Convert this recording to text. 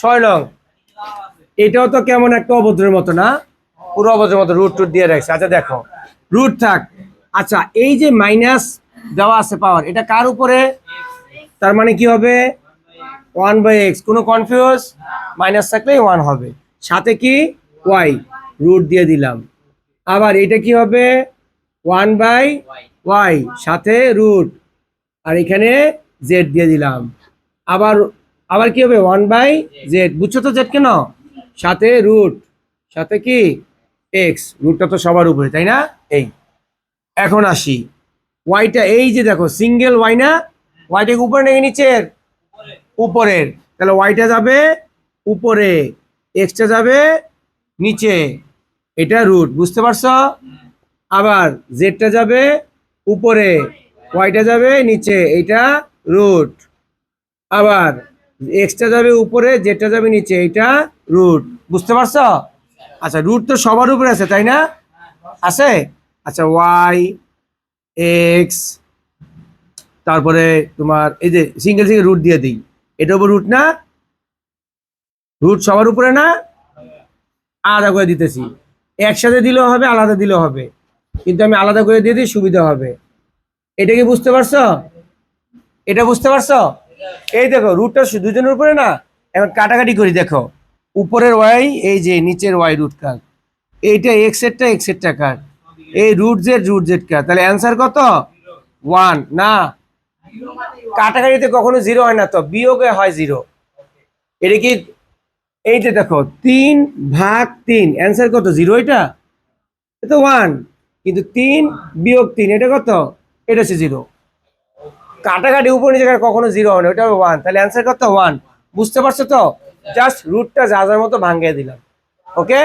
6 নং। এটাও তো কেমন একটা অভদ্রের মতো না, পুরো অভদ্রের মতো রুট টুট দিয়ে রাখছে। আচ্ছা দেখো রুট থাক। আচ্ছা এই যে মাইনাস দেওয়া আছে পাওয়ার, এটা কার উপরে? তার মানে কি হবে 1/x। কোনো কনফিউজ? মাইনাস থাকলেই 1 হবে। সাথে কি ওয়াই, রুট দিয়ে দিলাম। আবার এটা কি হবে 1/y, সাথে রুট, আর এখানে জেড দিয়ে দিলাম। আবার আবার কি হবে 1/z, বুঝছো তো জেড কেন? সাথে রুট, সাথে কি এক্স, রুটটা তো সবার উপরে তাই না? এই এখন আসি ওয়াইটা, এই যে দেখো সিঙ্গেল ওয়াই না, ওয়াইটাকে উপরে নাকি নিচের? উপরের। তাহলে ওয়াইটা যাবে উপরে, এক্সটা যাবে নিচে, এটা রুট, বুঝতে পারছো? আবার জেডটা যাবে উপরে, ওয়াইটা যাবে নিচে, এটা রুট। আবার এক্সটা যাবে উপরে, জেডটা যাবে নিচে, এটা রুট, বুঝতে পারছো? আচ্ছা রুট তো সবার উপরে আছে তাই না? আছে। আচ্ছা ওয়াই এক্স, তারপরে তোমার এই যে সিঙ্গেল সিঙ্গেল রুট দিয়ে দিই, এটা উপর রুট না? রুট সবার উপরে না? আলাদা করে দিতেছি, একসাথে দিলেও হবে আলাদা দিলেও হবে, কিন্তু আমি আলাদা করে দিয়ে দিই সুবিধা হবে। এটা কি বুঝতে পারছো? এটা বুঝতে পারছো? এই দেখো রুটটা দুজনের উপরে না, এখন কাটাকাটি করি। দেখো উপরের ওয়াই এই যে, নিচের ওয়াই রুট কার? এইটা এক্স এর কার? এই রুট জেড কার? তাহলে অ্যান্সার কত 1 না? কাটাকাটিতে কখনো জিরো হয় না, তো বিয়োগে হয় জিরো। এটা কি, এই যে দেখো 3/3, অ্যান্সার কত 0? এটা 1, কিন্তু 3 - 3 এটা কত? এটা হচ্ছে 0। কাটাকাটি উপর নিচে কখনো জিরো হয় না, ওটা 1, তাহলে অ্যান্সার কত 1। বুঝতে পারছো তো? জাস্ট রুটটা যা যার মতো ভাঙিয়ে দিলাম। ওকে।